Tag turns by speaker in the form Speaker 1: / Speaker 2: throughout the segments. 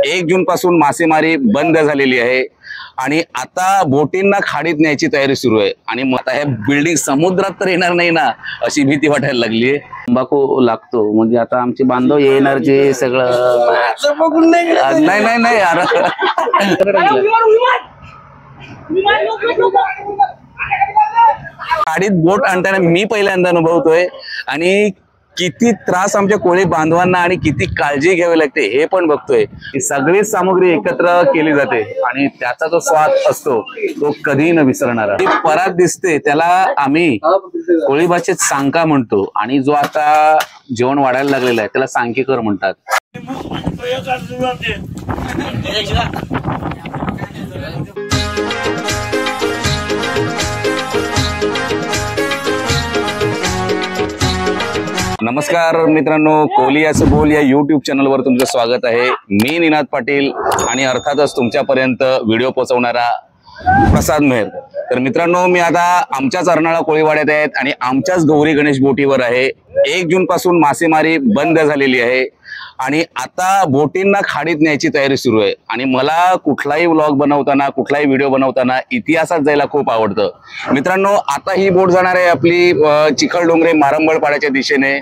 Speaker 1: 1 जून पासून मासेमारी बंद झालेली आहे आणि आता बोटींना खाडीत न्यायची तयारी सुरू आहे आणि मग आता हे बिल्डिंग समुद्रात तर येणार नाही ना अशी भीती वाटायला लागली आहे।
Speaker 2: तंबाखू लागतो म्हणजे आता आमचे बांधव एनर्जी सगळं
Speaker 1: नाही यार खाडीत बोट आणताना मी पहिल्यांदा अनुभवतोय आणि किती त्रास आमच्या कोळी बांधवांना आणि किती काळजी घ्यावी लागते हे पण बघतोय। सगळी सामग्री एकत्र केली जाते आणि त्याचा जो स्वाद असतो तो कधीही न विसरणारा। परात दिसते त्याला आम्ही कोळी भाषेत सांका म्हणतो आणि जो आता जेवण वाढायला लागलेला आहे त्याला सांकेकर म्हणतात। नमस्कार मित्रांनो, कोली असं बोल या YouTube चॅनलवर तुमचं स्वागत आहे। मी निनाद पाटील आणि अर्थातच तुमच्यापर्यंत व्हिडिओ पोहोचवणारा प्रसाद मेहर। तर मित्रांनो, मी आता आमच्याच अर्नाळा कोळीवाड्यात आहेत आणि आमच्याच गौरी गणेश बोटीवर आहे। 1 जून पासून मासेमारी बंद झालेली आहे आणि आता बोटींना खाडीत न्यायची तयारी सुरू आहे आणि मला कुठलाही व्लॉग बनवताना कुठलाही व्हिडिओ बनवताना इतिहासात जायला खूप आवडतं। मित्रांनो, आता ही बोट जाणार आहे आपली चिखलडोंगरे मारंबळपाड्याच्या दिशेने।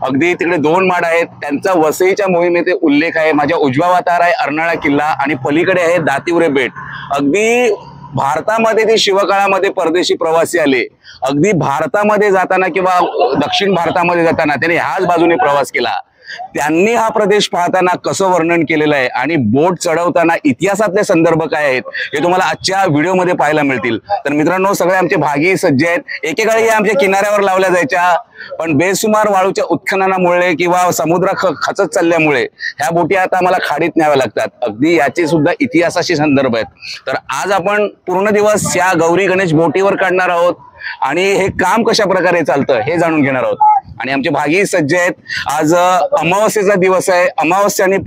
Speaker 1: अगदी तिकडे 2 माड आहेत, त्यांचा वसईच्या मोहिमेत उल्लेख आहे। माझ्या उजव्या वातावर आहे अर्नाळा किल्ला आणि पलीकडे आहे दातिवरे बेट। अगदी भारतामध्ये ते शिवकाळामध्ये परदेशी प्रवासी आले, अगदी भारतामध्ये जाताना किंवा दक्षिण भारतामध्ये जाताना त्यांनी ह्याच बाजूने प्रवास केला। त्यांनी हा प्रदेश पाहताना कसं वर्णन केलेलं आहे आणि बोट चढवताना इतिहासातले संदर्भ काय आहेत हे तुम्हाला आजच्या व्हिडिओमध्ये पाहायला मिळतील। तर मित्रांनो, सगळे आमचे भागी सज्ज आहेत। एकेकाळी आमच्या किनाऱ्यावर लावल्या जायच्या, पण बेसुमार वाळूच्या उत्खननामुळे किंवा समुद्र खचत चालल्यामुळे ह्या बोटी आता आम्हाला खाडीत न्याव्या लागतात। अगदी याचे सुद्धा इतिहासाशी संदर्भ आहेत। तर आज आपण पूर्ण दिवस या गौरी गणेश बोटीवर काढणार आहोत आणि हे काम कशा प्रकारे चालतं हे जाणून घेणार आहोत आणि आमचे भागी सज्ज आहेत। आज अमावस्येचा दिवस आहे। अमावस्या आणि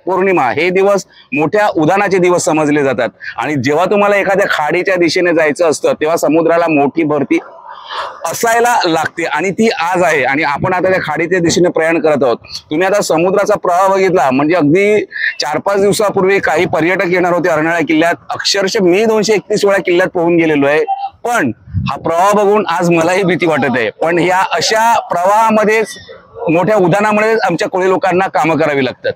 Speaker 1: पौर्णिमा हे दिवस मोठ्या उदानाचे दिवस समजले जातात आणि जेव्हा तुम्हाला एखाद्या खाडीच्या दिशेने जायचं असतं तेव्हा समुद्राला मोठी भरती असायला लागते आणि ती आज आहे आणि आपण आता त्या खाडीच्या दिशेने प्रयाण करत आहोत। तुम्ही आता समुद्राचा प्रवाह बघितला म्हणजे अगदी 4-5 दिवसापूर्वी काही पर्यटक येणार होते अर्नाळा किल्ल्यात। अक्षरशः मी 231 वेळा किल्ल्यात पोहून गेलेलो आहे, पण हा प्रवाह बघून आज मलाही भीती वाटत आहे। पण या अशा प्रवाहामध्येच मोठ्या उदानामुळे आमच्या कोळी लोकांना कामं करावी लागतात।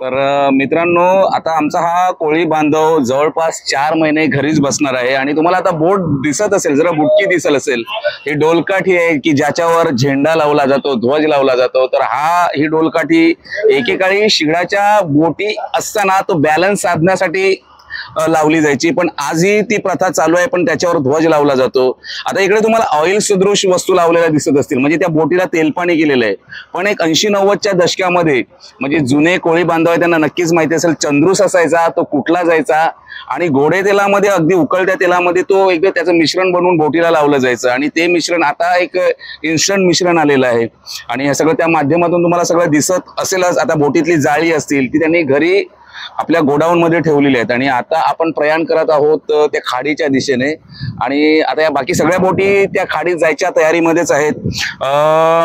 Speaker 1: तर मित्रांनो, आता आमचा हा कोळी बांधव जवळपास 4 महिने घरीच बसणार आहे आणि तुम्हाला आता बोट दिसत असेल, जरा बुटकी दिसत असेल, ही डोलकाठी आहे की ज्याच्यावर झेंडा लावला जातो, ध्वज लावला जातो। तर ही डोलकाठी एकेकाळी शिगडाच्या बोटी असताना तो बॅलन्स साधण्यासाठी लावली जायची, पण आजही ती प्रथा चालू आहे, पण त्याच्यावर ध्वज लावला जातो। आता इकडे तुम्हाला ऑइल सदृश वस्तू लावलेल्या दिसत असतील म्हणजे त्या बोटीला तेलपाणी केलेलं आहे। पण एक 80-90च्या दशकामध्ये म्हणजे जुने कोळी बांधव त्यांना नक्कीच माहिती असेल, चंद्रूस असायचा, तो कुठला जायचा आणि गोडे तेलामध्ये अगदी उकळत्या तेलामध्ये तो एकदा त्याचं मिश्रण बनवून बोटीला लावलं जायचं आणि ते मिश्रण आता एक इन्स्टंट मिश्रण आलेलं आहे आणि हे सगळं त्या माध्यमातून तुम्हाला सगळं दिसत असेलच। आता बोटीतली जाळी असतील ती त्यांनी घरी आपल्या गोडाऊन मध्ये ठेवलेले आहेत आणि आता आपण प्रयाण करत आहोत त्या खाडीच्या दिशेने आणि आता या बाकी सगळ्या बोटी त्या खाडीत जायच्या तयारीमध्येच आहेत।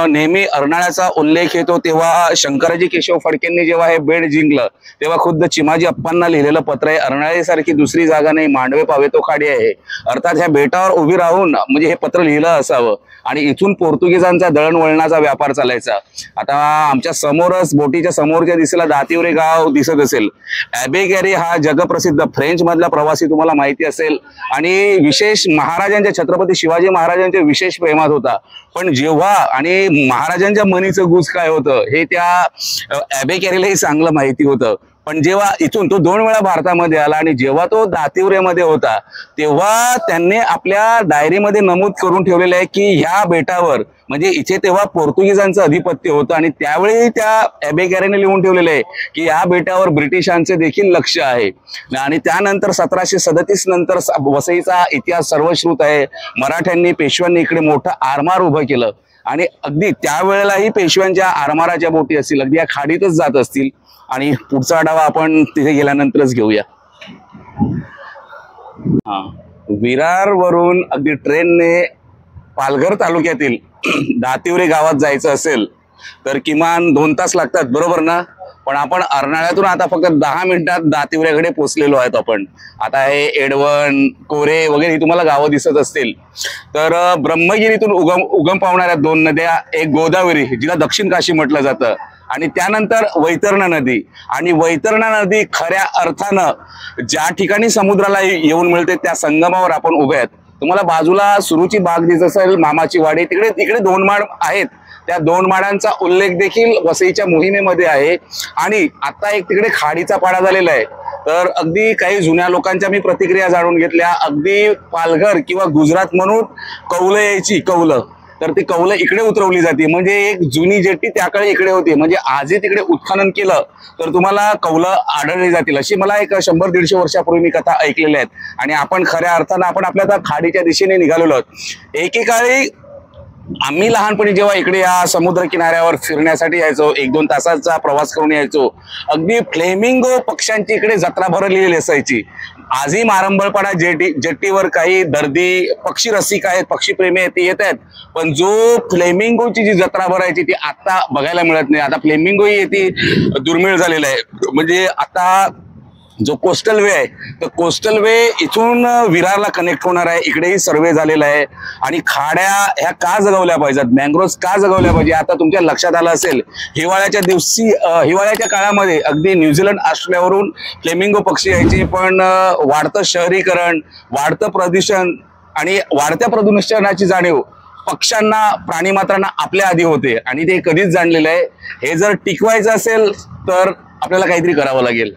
Speaker 1: नेहमी अर्नाळ्याचा उल्लेख येतो तेव्हा शंकराजी केशव फडकेंनी जेव्हा हे बेट जिंकलं तेव्हा खुद्द चिमाजी अप्पांना लिहिलेलं पत्र आहे, अर्नाळ्यासारखी दुसरी जागा नाही, मांडवे पावे तो खाडी आहे। अर्थात ह्या बेटावर उभी राहून म्हणजे हे पत्र लिहिलं असावं आणि इथून पोर्तुगीजांचा दळणवळणाचा व्यापार चालायचा। आता आमच्या समोरच बोटीच्या समोरच्या दिशेला दातिवरे गाव दिसत असेल। ॲबेगॅरी हा जगप्रसिद्ध फ्रेंच मधला प्रवासी तुम्हाला माहिती असेल आणि विशेष महाराजांच्या छत्रपती शिवाजी महाराजांच्या विशेष प्रेमात होता। पण जेव्हा आणि महाराजांच्या मनीचं गुज काय होतं हे त्या ॲबेगॅरीलाही चांगलं माहिती होतं, पण जेव्हा इथून तो 2 वेळा भारतामध्ये आला आणि जेव्हा तो दातिवरेमध्ये होता तेव्हा त्यांनी आपल्या डायरीमध्ये नमूद करून ठेवलेलं आहे की ह्या बेटावर, म्हणजे इथे तेव्हा पोर्तुगीजांचं अधिपत्य होतं आणि त्यावेळी त्या अबेगारेने लिहून ठेवलेलं आहे की या बेटावर ब्रिटिशांचे देखील लक्ष आहे. आणि त्यानंतर 1737 नंतर वसईचा इतिहास सर्वश्रुत आहे. मराठ्यांनी, पेशव्यांनी इकडे मोठं आरमार उभं केलं आणि अगदी त्यावेळेलाही पेशव्यांच्या आरमाराच्या बोटी असतील अगदी या खाडीतच जात असतील. आणि पुढचा आढावा आपण तिथे गेल्यानंतरच घेऊया. विरार वरून अगदी ट्रेनने पालघर तालुक्यातील दातिवरे गावात जायचं असेल तर किमान 2 तास लागतात, बरोबर ना? पण आपण अर्नाळ्यातून आता फक्त 10 मिनिटात दातिवऱ्याकडे पोहोचलेलो आहेत आपण. आता हे एडवण, कोरे वगैरे ही तुम्हाला गावं दिसत असतील. तर ब्रह्मगिरीतून उगम पावणाऱ्या 2 नद्या, एक गोदावरी जिला दक्षिण काशी म्हटलं जातं आणि त्यानंतर वैतरणा नदी. आणि वैतरणा नदी खऱ्या अर्थानं ज्या ठिकाणी समुद्राला येऊन मिळते त्या संगमावर आपण उभे आहेत. तुम्हाला बाजूला सुरूची बाग दिसत असेल, मामाची वाडी, तिकडे 2 माड आहेत. त्या 2 माडांचा उल्लेख देखील वसईच्या मोहिमेमध्ये आहे. आणि आता एक तिकडे खाडीचा पाडा झालेला आहे. तर अगदी काही जुन्या लोकांच्या मी प्रतिक्रिया जाणून घेतल्या. अगदी पालघर किंवा गुजरात म्हणून कौलं यायची, कौलं, तर ती कौलं इकडे उतरवली जाते. म्हणजे एक जुनी जेट्टी त्याकडे इकडे होती. म्हणजे आजही तिकडे उत्खनन केलं तर तुम्हाला कौलं आढळली जातील. अशी मला एक 100-150 वर्षापूर्वी मी कथा ऐकलेल्या आहेत. आणि आपण खऱ्या अर्थानं आपण आपल्या त्या खाडीच्या दिशेने निघालेलो आहोत. एकेकाळी आम्ही लहानपणी जेव्हा इकडे या समुद्र किनाऱ्यावर फिरण्यासाठी यायचो, 1-2 तासाचा प्रवास करून यायचो, अगदी फ्लेमिंगो पक्ष्यांची इकडे जत्रा भरलेली असायची. आजही मारंबळपाडा जेट्टीवर काही दर्दी पक्षी रसिक आहेत, पक्षीप्रेमी आहेत, ते येत आहेत. पण जो फ्लेमिंगोची जी जत्रा भरायची ती आता बघायला मिळत नाही. आता फ्लेमिंगो ही ती दुर्मिळ झालेला आहे. म्हणजे आता जो कोस्टल वे आहे तर कोस्टल वे इथून विरारला कनेक्ट होणार आहे. इकडेही सर्वे झालेला आहे. आणि खाड्या ह्या का जगवल्या पाहिजेत, मँग्रोव्ज का जगवल्या पाहिजे, आता तुमच्या लक्षात आलं असेल हिवाळ्याच्या काळामध्ये अगदी न्यूझीलंड, ऑस्ट्रेलियावरून फ्लेमिंगो पक्षी यायचे. पण वाढतं शहरीकरण, वाढतं प्रदूषण आणि वाढत्या प्रदूषणाची जाणीव पक्ष्यांना, प्राणीमात्रांना आपल्या आधी होते आणि ते कधीच जाणलेलं आहे. हे जर टिकवायचं असेल तर आपल्याला काहीतरी करावं लागेल.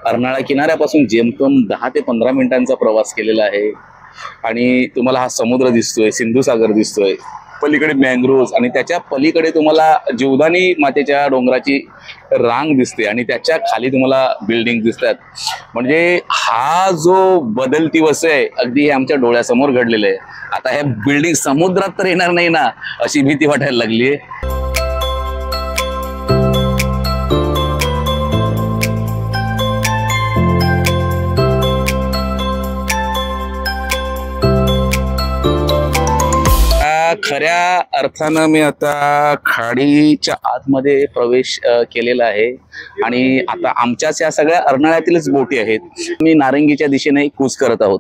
Speaker 1: अर्नाळा किनाऱ्यापासून जेमतेम 10 ते 15 मिनिटांचा प्रवास केलेला आहे. आणि तुम्हाला हा समुद्र दिसतोय, सिंधू सागर दिसतोय, पलीकडे मँग्रोव्ज आणि त्याच्या पलीकडे तुम्हाला जीवदानी मातेच्या डोंगराची रांग दिसते आणि त्याच्या खाली तुम्हाला बिल्डिंग दिसतात. म्हणजे हा जो बदलती वसई आहे अगदी हे आमच्या डोळ्यासमोर घडलेलं आहे. आता ह्या बिल्डिंग समुद्रात तर येणार नाही ना अशी भीती वाटायला लागली आहे. खऱ्या अर्थानं मी आता खाडीच्या आतमध्ये प्रवेश केलेला आहे आणि आता आमच्याच या सगळ्या अर्नाळ्यातीलच बोटी आहेत. मी नारंगीच्या दिशेने कूच करत आहोत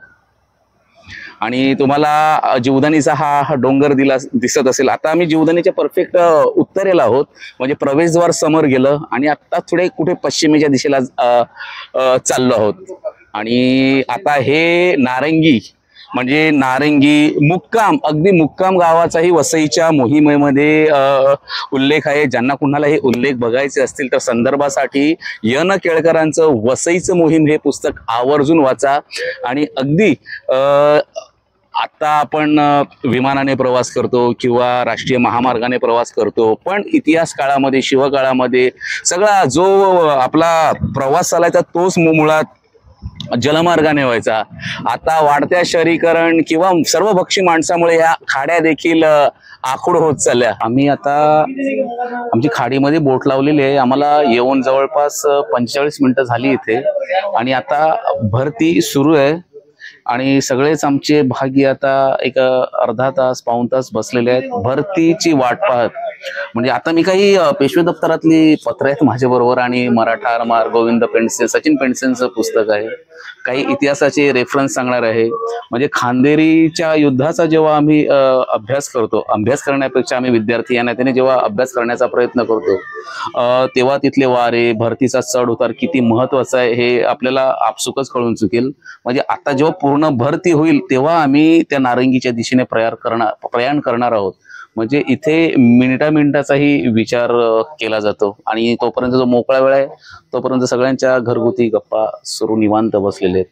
Speaker 1: आणि तुम्हाला जीवदानीचा हा डोंगर दिसत असेल. आता आम्ही जीवदानीच्या परफेक्ट उत्तरेला आहोत. म्हणजे प्रवेशद्वार समोर गेलं आणि आता थोडे कुठे पश्चिमेच्या दिशेला चाललो आहोत. आणि आता हे नारंगी म्हणजे नारंगी मुक्काम, अगदी मुक्काम गावाचाही वसईच्या मोहिमेमध्ये उल्लेख आहे. ज्यांना कुणाला हे उल्लेख बघायचे असतील तर संदर्भासाठी य.न. केळकरांचं वसईचं मोहीम हे पुस्तक आवर्जून वाचा. आणि अगदी आता आपण विमानाने प्रवास करतो किंवा राष्ट्रीय महामार्गाने प्रवास करतो, पण इतिहास काळामध्ये, शिवकाळामध्ये सगळा जो आपला प्रवास चालायचा तोच मुळात जलमार्गाने व्हायचा. आता वाढत्या शहरीकरण किंवा सर्वभक्षी माणसामुळे या खाड्या देखील आखूड होत चालल्या. आम्ही आता आमची खाडीमध्ये बोट लावलेली आहे. आम्हाला येऊन जवळपास 45 मिनिटं झाली इथे आणि आता भरती सुरू आहे आणि सगळेच आमचे भागी आता एक अर्धा तास, पाऊण तास बसलेले आहेत भरतीची वाट पाहत. म्हणजे आता मी काही पेशवे दप्तरातली पत्र आहेत माझ्या बरोबर आणि मराठा आरमार, गोविंद पेंडसे, सचिन पेंडसेंचं पुस्तक आहे. काही इतिहासाचे रेफरन्स सांगणार आहे. म्हणजे खांदेरीच्या युद्धाचा जेव्हा आम्ही अभ्यास करतो, अभ्यास करण्यापेक्षा आम्ही विद्यार्थी या नात्याने जेव्हा अभ्यास करण्याचा प्रयत्न करतो तेव्हा तिथले वारे, भरतीचा चढ उतार किती महत्वाचा आहे हे आपल्याला आपसुकच कळून चुकेल. म्हणजे आता जेव्हा पूर्ण भरती होईल तेव्हा आम्ही त्या नारंगीच्या दिशेने प्रयाण करणार आहोत.
Speaker 2: म्हणजे इथे मिनिटाचाही विचार केला जातो आणि तोपर्यंत जो मोकळा वेळ आहे तोपर्यंत सगळ्यांच्या घरगुती गप्पा सुरू निवांत बसलेले आहेत.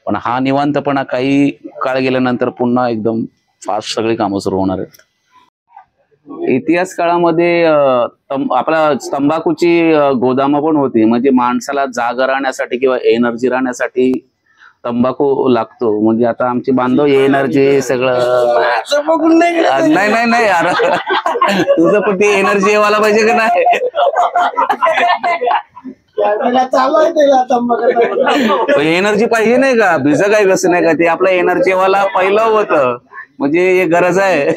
Speaker 2: पण हा निवांतपणा काही काळ गेल्यानंतर पुन्हा एकदम फास्ट सगळी कामं सुरू होणार आहेत. इतिहास काळामध्ये आपला तंबाखूची गोदामं पण होती. म्हणजे माणसाला जागा राहण्यासाठी किंवा एनर्जी राहण्यासाठी तंबाखू लागतो. म्हणजे आता आमची बांधव एनर्जी सगळं नाही यार तुझं पण ती एनर्जी वाला पाहिजे का नाही. एनर्जी पाहिजे नाही का. भिज काय कसं नाही का ते आपलं एनर्जी वाला पहिलं होतं. म्हणजे हे गरज आहे.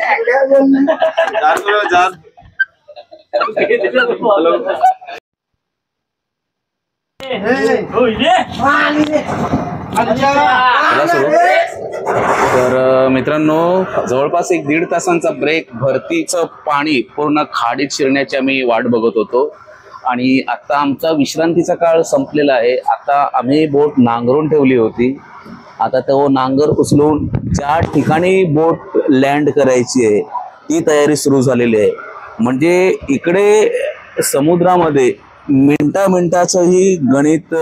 Speaker 2: तर मित्रांनो जवळपास 1-1.5 तासांचा ब्रेक. भरतीचं पाणी पूर्ण खाडीत शिरण्याची आम्ही वाट बघत होतो आणि आता आमचा विश्रांतीचा काळ संपलेला आहे. आता आम्ही बोट नांगरून ठेवली होती. आता तो नांगर उचलून ज्या ठिकाणी बोट लँड करायची आहे ती तयारी सुरू झालेली आहे. म्हणजे इकडे समुद्रामध्ये मिनिटाचंही गणित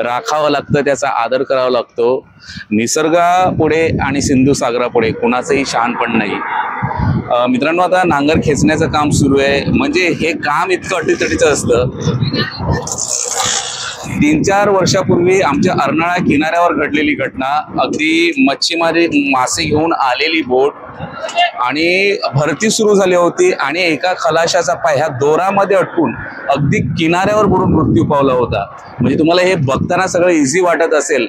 Speaker 2: राखावं लागतं, त्याचा आदर करावा लागतो. निसर्गापुढे आणि सिंधू सागरापुढे कुणाचंही शहाणपण नाही. मित्रांनो आता नांगर खेचण्याचं काम सुरू आहे. म्हणजे हे काम इतकं अटीतटीचं असतं. 3-4 वर्षापूर्वी आमच्या अर्नाळा किनाऱ्यावर घडलेली घटना. अगदी मच्छीमारी मासे घेऊन आलेली बोट आणि भरती सुरू झाली होती आणि एका खलाशाचा पाय ह्या दोरामध्ये अटकून अगदी किनाऱ्यावर बुडून मृत्यू पावला होता. म्हणजे तुम्हाला हे बघताना सगळं इझी वाटत असेल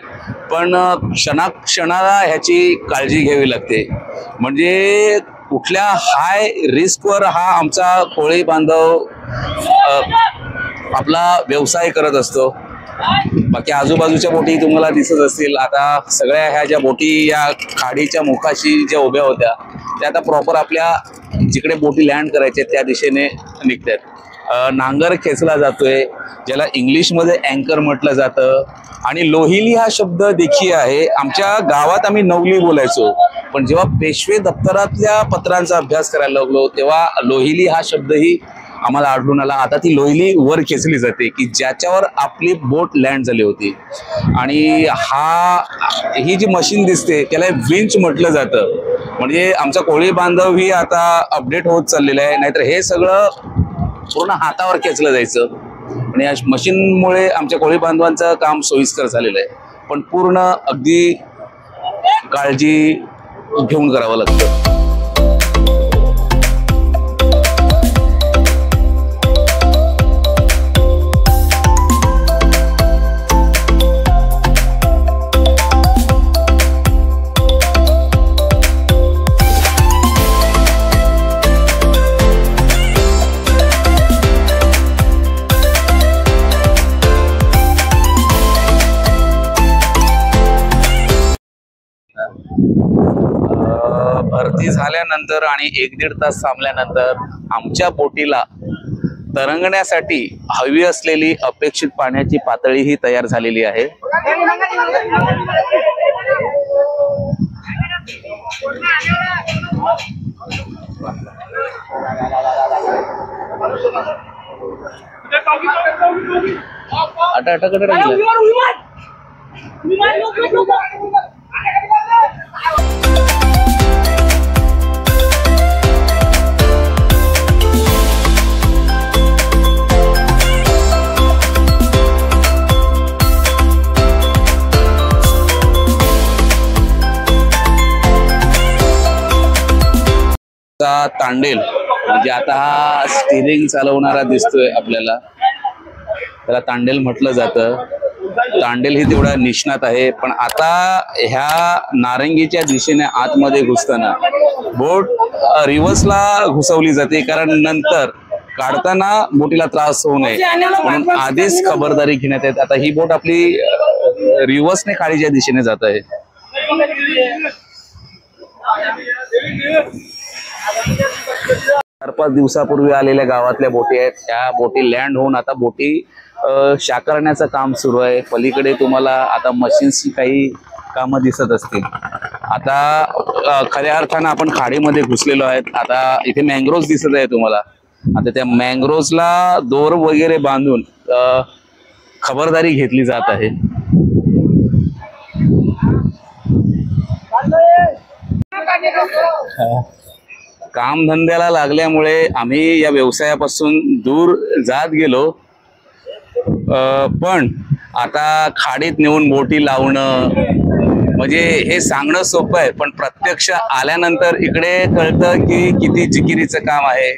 Speaker 2: पण क्षणाला ह्याची काळजी घ्यावी लागते. म्हणजे कुठल्या हाय रिस्कवर हा आमचा कोळी बांधव आपला व्यवसाय करत असतो. बाकी आजूबाजूच्या बोटी तुम्हाला दिसत असतील. आता सगळ्या ह्या ज्या बोटी या खाडीच्या मुखाशी ज्या उभ्या होत्या त्या आता प्रॉपर आपल्या जिकडे बोटी लँड करायच्या त्या दिशेने निघतात. नांगर खेचला जातोय ज्याला इंग्लिशमध्ये अँकर म्हटलं जातं. आणि लोहिली हा शब्द देखील आहे. आमच्या गावात आम्ही नवली बोलायचो पण जेव्हा पेशवे दप्तरातल्या पत्रांचा अभ्यास करायला लागलो तेव्हा लोहिली हा शब्दही आम्हाला आढळून आला. आता ती लोहिली वर खेचली जाते की ज्याच्यावर आपली बोट लँड झाली होती. आणि ही जी मशीन दिसते त्याला विंच म्हटलं जातं. म्हणजे आमचा कोळी बांधव ही आता अपडेट होत चाललेला आहे. नाहीतर हे सगळं पूर्ण हातावर खेचलं जायचं. आणि या मशीनमुळे आमच्या कोळी बांधवांचं काम सोयीस्कर झालेलं आहे. पण पूर्ण अगदी काळजी घेऊन करावं लागतं. भरती झाल्यानंतर आणि 1-1.5 तास थांबल्यानंतर आमच्या बोटीला तरंगण्यासाठी हवी असलेली अपेक्षित पाण्याची पातळी ही तयार झालेली आहे. तांडेल म्हणजे आता हा स्टीरिंग चालवणारा दिसतोय आपल्याला, त्याला तांडेल म्हटलं जातं. तांडेल ही तेवढा निष्णात आहे. पण आता ह्या नारंगीच्या दिशेने आतमध्ये घुसताना बोट रिव्हर्सला घुसवली जाते कारण नंतर काढताना बोटीला त्रास होऊ नये म्हणून आधीच खबरदारी घेण्यात येते. आता ही बोट आपली रिव्हर्सने खाडीच्या दिशेने जात आहे. 4-5 दिवसापूर्वी आलेल्या गावातल्या बोटी आहेत. त्या बोटी लँड होऊन आता बोटी शाकारण्याचं काम सुरू आहे. पलीकडे तुम्हाला आता मशीन्सची काही कामं दिसत असतील. आता खऱ्या अर्थानं आपण खाडीमध्ये घुसलेलो आहेत। आता इथे मँग्रोव्ज दिसत आहे तुम्हाला। आता त्या मँग्रोव्जला दोर वगैरे बांधून खबरदारी घेतली जात आहे। कामधंद्याला लागल्यामुळे आम्ही या व्यवसायापासून दूर जात गेलो, पण आता खाडीत नेऊन बोटी लावणं म्हणजे हे सांगणं सोपं आहे, पण प्रत्यक्ष आल्यानंतर इकडे कळतं की किती जिकिरीचं काम आहे।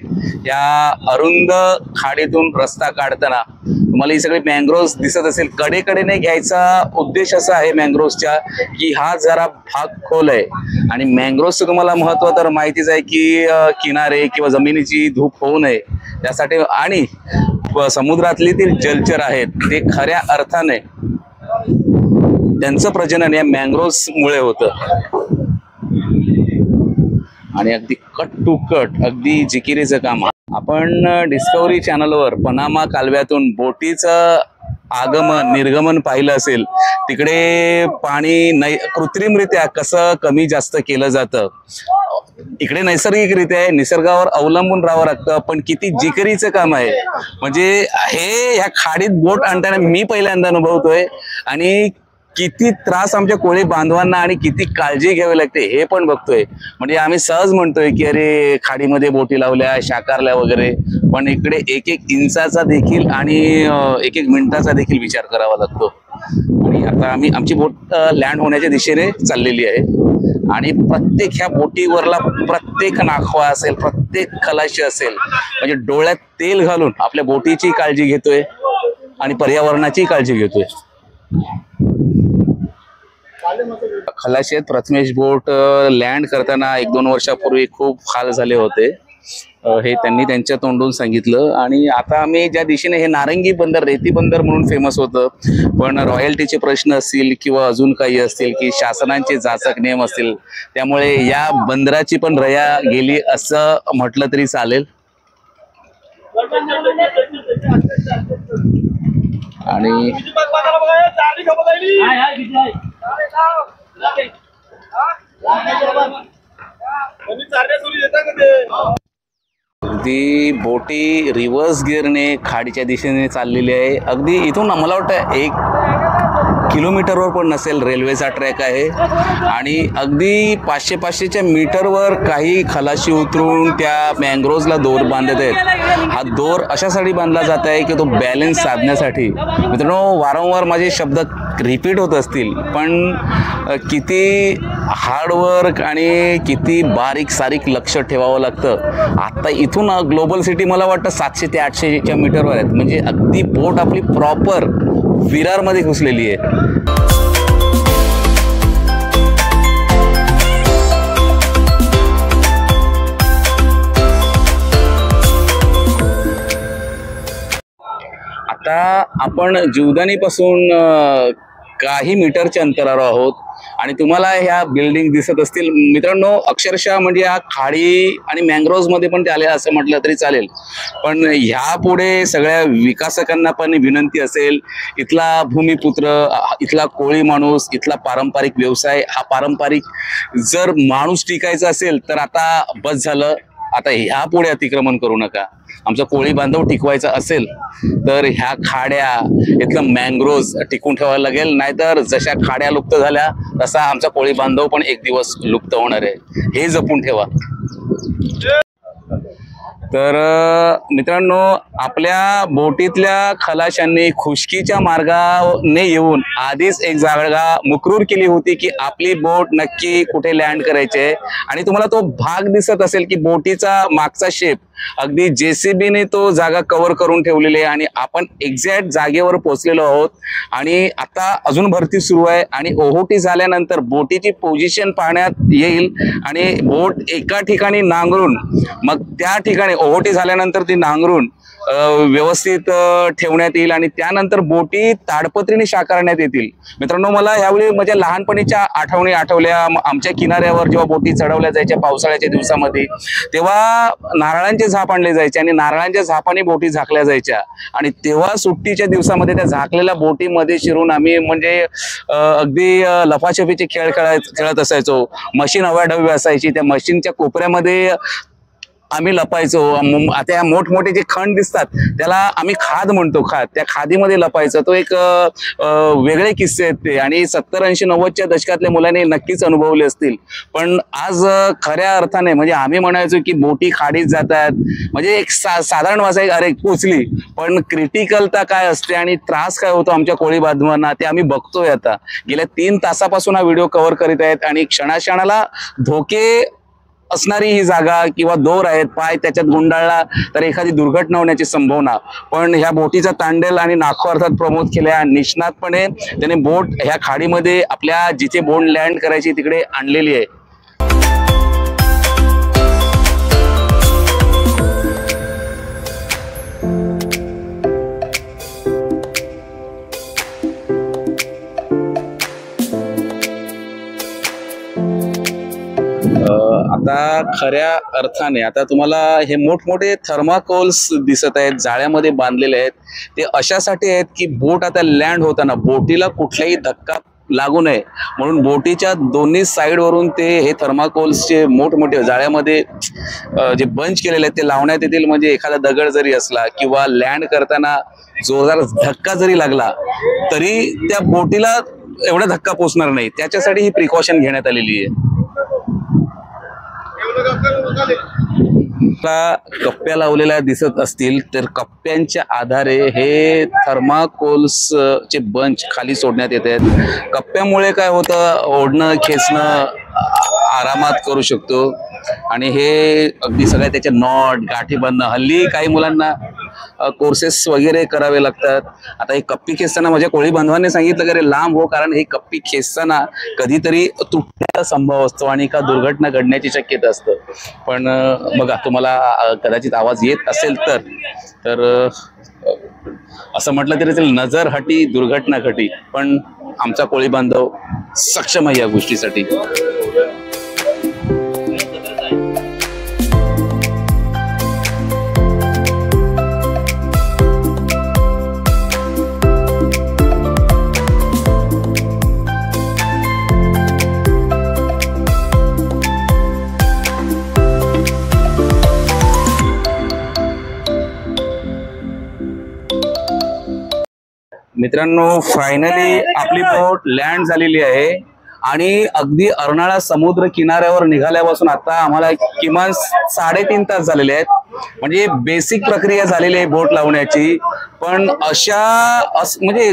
Speaker 2: या अरुंद खाडीतून रस्ता काढताना तुम्हाला ही सगळी मँग्रोव्ज दिसत असेल। कडेकडेने घ्यायचा उद्देश असा आहे मँग्रोव्जच्या की हा जरा भाग खोल आहे आणि मँग्रोव्जचं तुम्हाला महत्त्व तर माहितीच आहे की किनारे किंवा जमिनीची धूप होऊ नये त्यासाठी, आणि समुद्रातली ती जलचर आहेत ते खऱ्या अर्थाने त्यांचं प्रजनन या मँग्रोव्जमुळे होतं। आणि अगदी कट टू कट अगदी जिकिरीचं काम। आपण डिस्कवरी चॅनलवर पनामा कालव्यातून बोटीचं आगमन निर्गमन पाहिलं असेल। तिकडे पाणी कृत्रिमरित्या कसं कमी जास्त केलं जातं, इकडे नैसर्गिकरित्या निसर्गावर अवलंबून राहावं लागतं, पण किती जिकिरीचं काम आहे। म्हणजे हे ह्या खाडीत बोट आणताना मी पहिल्यांदा अनुभवतोय आणि किती त्रास आमच्या कोळी बांधवांना आणि किती काळजी घ्यावी लागते हे पण बघतोय। म्हणजे आम्ही सहज म्हणतोय की अरे खाडीमध्ये बोटी लावल्या शाकारल्या वगैरे, पण इकडे एक एक इंचाचा देखील आणि एक एक मिनिटाचा देखील विचार करावा लागतो। आणि आता आमची बोट लँड होण्याच्या दिशेने चाललेली आहे आणि प्रत्येक ह्या बोटीवरला प्रत्येक नाखवा असेल, प्रत्येक खलाशी असेल, म्हणजे डोळ्यात तेल घालून आपल्या बोटीची काळजी घेतोय आणि पर्यावरणाची काळजी घेतोय। खलाशी प्रथमेश बोट लँड करताना 1-2 वर्षापूर्वी खूप हाल झाले होते, हे त्यांनी त्यांच्या तोंडून सांगितलं। आणि आता आम्ही ज्या दिशेने हे नारंगी बंदर रेती बंदर म्हणून फेमस होतं, पण रॉयल्टीचे प्रश्न असतील किंवा अजून काही असतील की शासनाचे जाचक नियम असतील, त्यामुळे या बंदराची पण रया गेली असं म्हटलं तरी चालेल। आणि अगदी बोटी रिव्हर्स गिअरने खाडीच्या दिशेने चाललेली आहे। अगदी इथून मला वाटतं 1 किलोमीटरवर पण नसेल रेल्वेचा ट्रॅक आहे आणि अगदी 500-500च्या मीटरवर काही खलाशी उतरून त्या मँग्रोव्जला दोर बांधत आहेत। हा दोर अशासाठी बांधला जात आहे की तो बॅलन्स साधण्यासाठी। मित्रांनो, वारंवार माझे शब्द रिपीट होत असतील, पण किती हार्डवर्क आणि किती बारीक सारीक लक्ष ठेवावं लागतं। आता इथून ग्लोबल सिटी मला वाटतं 700 ते 800च्या मीटरवर आहेत, म्हणजे अगदी बोट आपली प्रॉपर विरारमध्ये घुसलेली आहे। आता आपण जीवदानीपासून काही मीटरच्या अंतरावर आहोत आणि तुम्हाला ह्या बिल्डिंग दिसत असतील। मित्रांनो, अक्षरशः म्हणजे या खाडी आणि मँग्रोव्जमध्ये पण ते आले असं म्हटलं तरी चालेल, पण ह्या पुढे सगळ्या विकासकांना पण विनंती असेल, इथला भूमिपुत्र, इथला कोळी माणूस, इथला पारंपरिक व्यवसाय, हा पारंपरिक जर माणूस टिकायचा असेल तर आता बस झालं, आता ह्या पुढे अतिक्रमण करू नका। आमचा कोळी बांधव टिकवायचा असेल तर ह्या खाड्या, इथलं मँग्रोव्ज टिकून ठेवायला लागेल, नाहीतर जशा खाड्या लुप्त झाल्या तसा आमचा कोळी बांधव पण एक दिवस लुप्त होणार आहे, हे जपून ठेवा। तर मित्रांनो, आपल्या बोटीतल्या खलाशांनी खुशकीच्या मार्गाने येऊन आधीच एक जागा मुकरूर केली होती की आपली बोट नक्की कुठे लँड करायचे, आणि तुम्हाला तो भाग दिसत असेल की बोटीचा मागचा शेप अगदी JCBने तो जागा कव्हर करून ठेवलेली आहे आणि आपण एक्झॅक्ट जागेवर पोहोचलेलो आहोत। आणि आता अजून भरती सुरू आहे आणि ओहोटी झाल्यानंतर बोटीची पोझिशन पाहण्यात येईल आणि बोट एका ठिकाणी नांगरून, मग त्या ठिकाणी ओहोटी झाल्यानंतर ती नांगरून
Speaker 1: व्यवस्थित ठेवण्यात येईल आणि त्यानंतर बोटी ताडपत्रीने साकारण्यात येतील. मित्रांनो, मला यावेळी माझ्या लहानपणीच्या आठवणी आठवल्या. आमच्या किनाऱ्यावर जेव्हा बोटी चढवल्या जायच्या पावसाळ्याच्या दिवसामध्ये, तेव्हा नारळांचे झाप आणले जायचे आणि नारळांच्या झापाने बोटी झाकल्या जायच्या. आणि तेव्हा सुट्टीच्या दिवसामध्ये त्या झाकलेल्या बोटीमध्ये शिरून आम्ही म्हणजे अगदी लफाछपीचे खेळ खेळत असायचो. मशीन अव्याढव्य असायची, त्या मशीनच्या कोपऱ्यामध्ये आम्ही लपायचो. त्या मोठमोठे जे खण दिसतात त्याला आम्ही खाद म्हणतो. खाद, त्या खादीमध्ये लपायचं. तो एक वेगळे किस्से आहेत ते, आणि 70, 80, 90च्या दशकातल्या मुलांनी नक्कीच अनुभवले असतील. पण आज खऱ्या अर्थाने म्हणजे आम्ही म्हणायचो की बोटी खाडीत जातात, म्हणजे एक साधारण वाचायचं अरे पोचली. पण क्रिटिकलता काय असते आणि त्रास काय होतो आमच्या कोळी बांधवांना ते आम्ही बघतोय. आता गेल्या 3 तासापासून हा व्हिडिओ कव्हर करीत आहेत आणि क्षणाक्षणाला धोके असणारी ही जागा किंवा दोर आहेत, पाय त्याच्यात गुंडाळला तर एखादी दुर्घटना होण्याची संभावना. पण ह्या बोटीचा तांडेल आणि नाखो अर्थात प्रमोद केल्या निष्णातपणे त्याने बोट ह्या खाडीमध्ये आपल्या जिथे बोट लँड करायची तिकडे आणलेली आहे. आता खऱ्या अर्थाने आता तुम्हाला हे मोठमोठे थर्माकोल्स दिसत आहेत, जाळ्यामध्ये बांधलेले आहेत. ते अशासाठी आहेत की बोट आता लँड होताना बोटीला कुठलाही धक्का लागू नये म्हणून बोटीच्या दोन्ही साइड वरून ते हे थर्माकोल्सचे मोठमोठे जाळ्यामध्ये जे बंच केलेले आहेत ते लावण्यात येतील. म्हणजे एखादा दगड जरी असला किंवा लँड करताना जोरदार धक्का जरी लागला तरी त्या बोटीला एवढा धक्का पोचणार नाही, त्याच्यासाठी ही प्रिकॉशन घेण्यात आलेली आहे. कप्प्या लावलेल्या दिसत असतील तर कप्प्यांच्या आधारे हे थर्माकोल्स चे बंच खाली सोडण्यात येत आहेत. कप्प्यामुळे काय होतं, ओढणं खेचणं आरामात करू शकतो आणि हे अगदी सगळ्या त्याचे नॉट गाठी बांधणं. हल्ली काही मुलांना कोर्सेस वगैरे करावे लागतात. आता ही कप्पी खेचताना माझ्या कोळी बांधवांनी सांगितलं की अरे लांब हो, कारण ही कप्पी खेचताना कधीतरी तुटण्याचा संभव असतो आणि का दुर्घटना घडण्याची शक्यता असतं. पण बघा, तुम्हाला कदाचित आवाज येत असेल तर असं म्हटलं तरी नजर हटी दुर्घटना घटी. पण आमचा कोळी बांधव सक्षम आहे या गोष्टीसाठी. मित्रांनो, फायनली आपली बोट लँड झालेली आहे आणि अगदी अर्नाळा समुद्र किनाऱ्यावर निघाल्यापासून आता आम्हाला किमान 3.5 तास झालेले आहेत. म्हणजे बेसिक प्रक्रिया झालेली आहे बोट लावण्याची. पण म्हणजे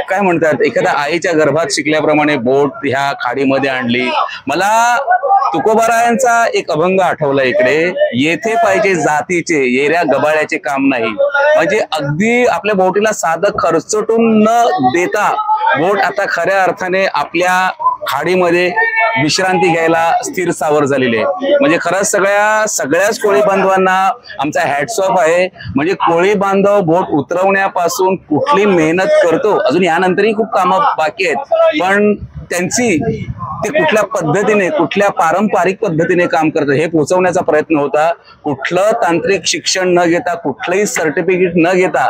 Speaker 1: काय म्हणतात, एखाद्या आईच्या गर्भात शिकल्याप्रमाणे बोट ह्या खाडीमध्ये आणली. मला तुकोबारायांचा एक अभंग आठवला इकडे, येथे पाहिजे जातीचे येऱ्या गबाळ्याचे काम नाही. म्हणजे अगदी आपल्या बोटीला साधं खर्चटून न देता बोट आता खऱ्या अर्थाने आपल्या खाडीमध्ये विश्रांती घ्यायला स्थिर सावर झालेली आहे. म्हणजे खरंच सगळ्याच कोळी बांधवांना आमचा हॅट्स ऑफ आहे. म्हणजे कोळी बांधव बोट उतरवण्यापासून कुठली मेहनत करतो, अजून यानंतरही खूप कामं बाकी आहेत, पण त्यांची ते कुठल्या पद्धतीने कुठल्या पारंपरिक पद्धतीने काम करतात हे पोहोचवण्याचा प्रयत्न होता. कुठलं तांत्रिक शिक्षण न घेता, कुठलंही सर्टिफिकेट न घेता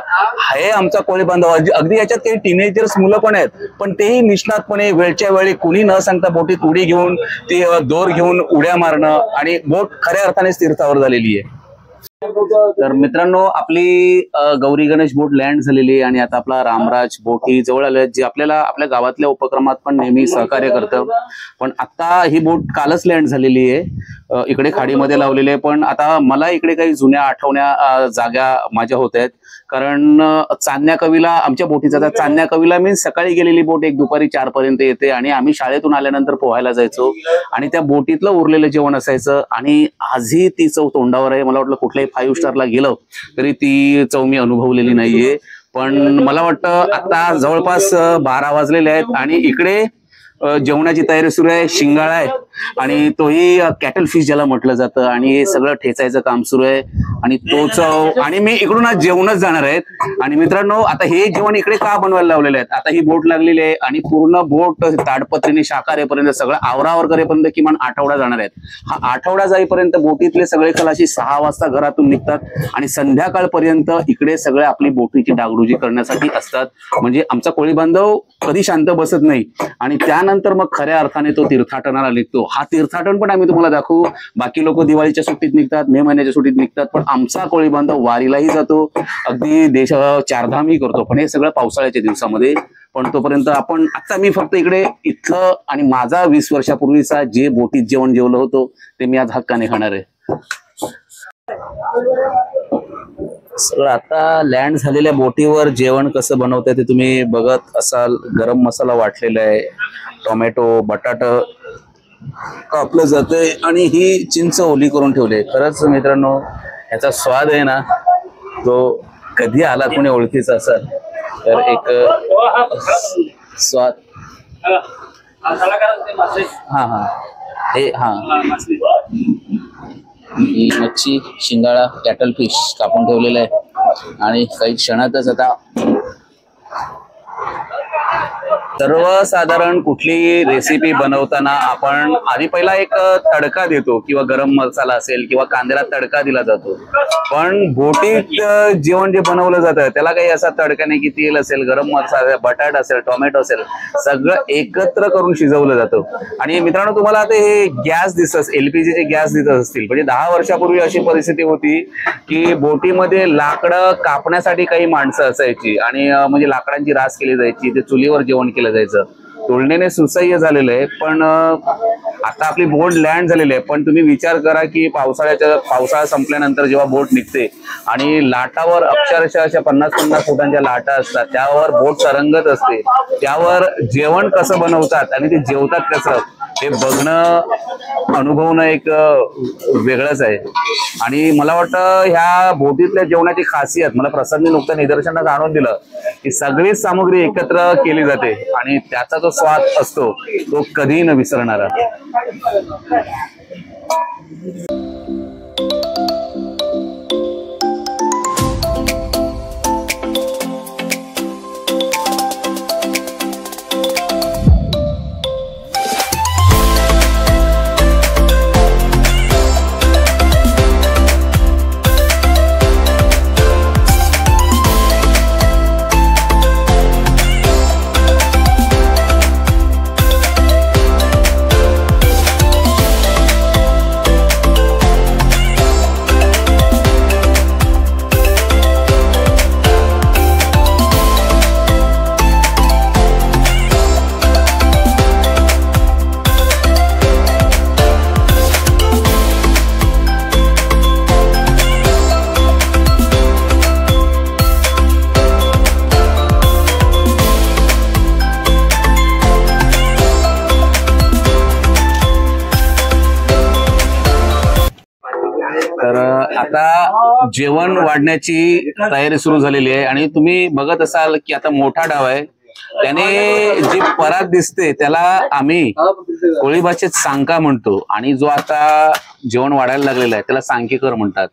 Speaker 1: हे आमचा कोळी बांधव. अगदी याच्यात काही टीनेजर्स मुलं पण आहेत, पण तेही निष्णातपणे वेळच्या वेळी कुणी न सांगता बोटीत उडी घेऊन ती दोर घेऊन उड्या मारणं आणि बोट खऱ्या अर्थाने स्थिरतावर झालेली आहे. तर मित्रांनो, आपली गौरी गणेश बोट लँड झालेली आणि आता आपला रामराज बोटी जवळ आले, जे आपल्याला आपल्या गावातल्या उपक्रमात पण नेहमी सहकार्य करतं. पण आता ही बोट कालच लँड झालेली आहे, इकडे खाडीमध्ये लावलेली आहे. पण आता मला इकडे काही जुन्या आठवण्या जागा माझ्या होत आहेत. कारण चांदण्या कवीला आमच्या बोटीचा, त्या चांदण्या कवीला मी सकाळी गेलेली बोट एक दुपारी 4 पर्यंत येते आणि आम्ही शाळेतून आल्यानंतर पोहायला जायचो आणि त्या बोटीतलं उरलेलं जेवण असायचं आणि आजही ती चव तोंडावर आहे. मला वाटलं कुठल्याही 5 स्टारला गेलो तरी ती चव मी अनुभवलेली नाहीये. पण मला वाटतं आता जवळपास 12 वाजलेले आहेत आणि इकडे जेवणाची तयारी सुरू आहे. शिंगाळा आहे आणि तोही कॅटल फिश ज्याला म्हटलं जातं आणि हे सगळं ठेचायचं काम सुरू आहे आणि तोच आणि मी इकडून आज जेवणच जाणार आहेत. आणि मित्रांनो आता हे जेवण इकडे का बनवायला लावलेले आहेत, आता ही बोट लागलेली आहे आणि पूर्ण बोट ताडपत्रीने शाकारेपर्यंत सगळं आवरावर करेपर्यंत किमान आठवडा जाणार आहेत. हा आठवडा जाईपर्यंत बोटीतले सगळे खलाशी 6 वाजता घरातून निघतात आणि संध्याकाळपर्यंत इकडे सगळे आपली बोटीची डागडुजी करण्यासाठी असतात. म्हणजे आमचा कोळी बांधव कधी शांत बसत नाही आणि त्यानंतर मग खऱ्या अर्थाने तो तीर्थाटनाला निघतो. हा तीर्थाटन पण आम्ही तुम्हाला दाखवू. बाकी लोक दिवाळीच्या सुट्टीत निघतात, मे महिन्याच्या सुट्टीत निघतात, पण आमचा कोळी बांधव वारीलाही जातो, अगदी देश चारधामही करतो, पण हे सगळं पावसाळ्याच्या दिवसामध्ये. पण तोपर्यंत आपण आता मी फक्त इकडे इथलं आणि माझा 20 वर्षापूर्वीचा जे बोटीत जेवण जेवलं होतो ते मी आज हक्काने खाणार आहे. सगळं आता लँड झालेल्या बोटीवर जेवण कसं बनवतंय ते तुम्ही बघत असाल. गरम मसाला वाटलेला आहे, टोमॅटो बटाटा कापलं जातंय आणि ही चिंच ओली करून ठेवली आहे. खरंच मित्रांनो ह्याचा स्वाद आहे ना, तो कधी आला कोणी ओळखीचा असेल तर एक स्वाद. हा हा हे हा ही मच्छी शिंगाळा कॅटल फिश कापून ठेवलेला आहे आणि काही क्षणातच आता सर्वसाधारण कुठली रेसिपी बनवताना आपण आधी पहिला एक तडका देतो किंवा गरम मसाला असेल किंवा कांद्याला तडका दिला जातो. पण बोटीत जेवण जे बनवलं जातं त्याला काही असा तडका नाही की तेल असेल, गरम मसाला, बटाटा असेल, टोमॅटो असेल, सगळं एकत्र करून शिजवलं जातं. आणि मित्रांनो तुम्हाला आता हे गॅस दिसत, LPG गॅस दिसत असतील. म्हणजे 10 वर्षापूर्वी अशी परिस्थिती होती की बोटीमध्ये लाकडं कापण्यासाठी काही माणसं असायची आणि म्हणजे लाकडांची रास केली जायची, ते चुलीवर जेवण केलं जायचं. तुलनेने सुसह्य झालेलं आहे. पण आता आपली बोट लँड झालेली आहे. पण तुम्ही विचार करा की पावसाळा संपल्यानंतर जेव्हा बोट निघते आणि लाटावर अक्षरशः अशा 50-50 फुटांच्या लाटा असतात, त्यावर बोट तरंगत असते, त्यावर जेवण कसं बनवतात आणि ते जेवतात कसं हे बघणं, अनुभवणं एक वेगळंच आहे. आणि मला वाटतं ह्या बोटीतल्या जेवणाची खासियत मला प्रसादने नुकतं निदर्शनास आणून दिलं की सगळीच सामग्री एकत्र केली जाते आणि त्याचा जो स्वाद असतो तो कधीही न विसरणारा. तर आता जेवण वाढण्याची तयारी सुरू झालेली आहे आणि तुम्ही बघत असाल की आता मोठा डाव आहे, त्याने जी परात दिसते त्याला आम्ही कोळी भाषेत सांका म्हणतो आणि जो आता जेवण वाढायला लागलेला आहे त्याला सांकेकर म्हणतात.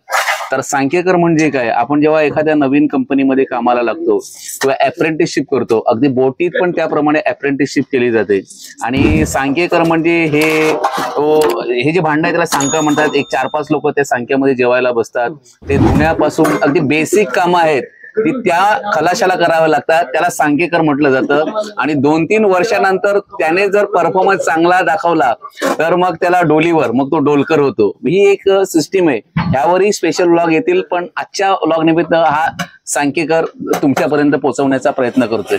Speaker 1: तर सांकेकर म्हणजे काय, आपण जेव्हा एखाद्या नवीन कंपनीमध्ये कामाला लागतो किंवा अप्रेंटिसशिप करतो, अगदी बोटीत पण त्याप्रमाणे अप्रेंटिसशिप केली जाते. आणि सांकेकर म्हणजे हे जे भांड आहे त्याला सांका म्हणतात. एक 4-5 लोक त्या सांक्यामध्ये जेवायला बसतात. ते धुण्यापासून अगदी बेसिक कामं आहेत ती त्या खलाशाला करावं लागतात, त्याला सांकेकर म्हटलं जातं. आणि 2-3 वर्षानंतर त्याने जर परफॉर्मन्स चांगला दाखवला तर मग त्याला डोलीवर, मग तो डोलकर होतो. ही एक सिस्टीम आहे. यावरही स्पेशल व्लॉग येतील, पण आजच्या व्लॉग निमित्त हा सांकेकर तुमच्यापर्यंत पोहोचवण्याचा प्रयत्न करतोय.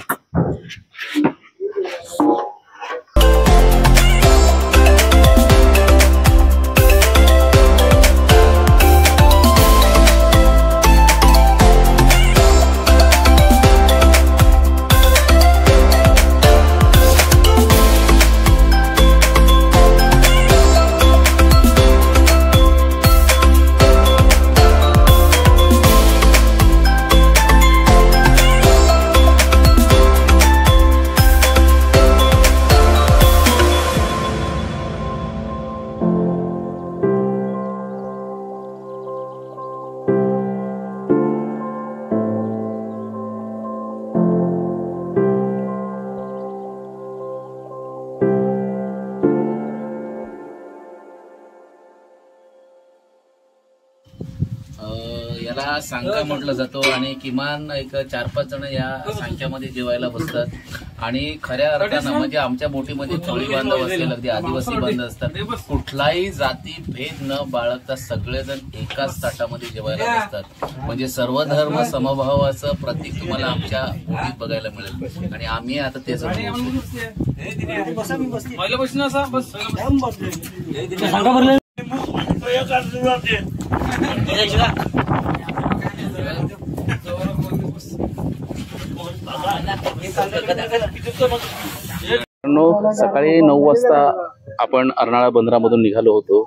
Speaker 2: याला सांगा म्हटलं जातो आणि किमान एक 4-5 जण या सांख्यामध्ये जेवायला बसतात आणि खऱ्या अर्थानं म्हणजे आमच्या बोटीमध्ये कोळी बांधव असेल, अगदी आदिवासी बांधव असतात, कुठलाही जाती भेद न बाळगता सगळेजण एकाच ताटामध्ये जेवायला बसतात. म्हणजे सर्व धर्म समभावाचं प्रतीक तुम्हाला आमच्या बोटीत बघायला मिळेल आणि आम्ही आता तेच
Speaker 1: सकाळी 9 वाजता आपण अर्नाळा बंदरामधून निघालो होतो.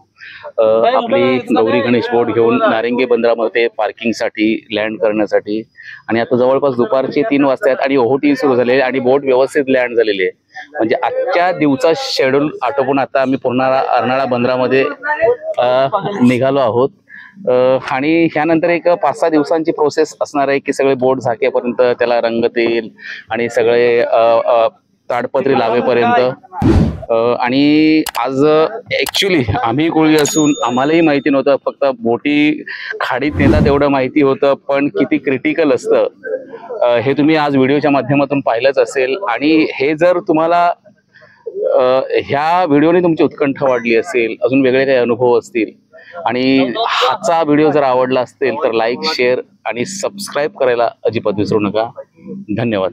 Speaker 1: आपली गौरी गणेश बोट घेऊन नारिंगे बंदरामध्ये पार्किंगसाठी लँड करण्यासाठी आणि आता जवळपास दुपारचे 3 वाजतात आणि ओहोटी सुरू झालेली आणि बोट व्यवस्थित लँड झालेली आहे. म्हणजे आजच्या दिवसा शेड्यूल आटोपून आता आम्ही पूर्ण अर्नाळा बंदरामध्ये निघालो आहोत आणि ह्यानंतर एक 5-6 दिवसांची प्रोसेस असणार आहे की सगळे बोट झाकेपर्यंत त्याला रंगत येईल आणि सगळे ताडपत्री लावेपर्यंत. आणि आज ऍक्च्युली आम्ही कोळी असून आम्हालाही माहिती नव्हतं, फक्त बोटी खाडीत नेतात एवढं माहिती होतं, पण किती क्रिटिकल असतं हे तुम्ही आज व्हिडिओच्या माध्यमातून पाहिलंच असेल. आणि हे जर तुम्हाला ह्या व्हिडिओने तुमची उत्कंठा वाढली असेल, अजून वेगळे काही अनुभव असतील आणि हाचा व्हिडिओ जर आवडला असेल तर लाईक, शेअर आणि सबस्क्राईब करायला अजिबात विसरू नका. धन्यवाद.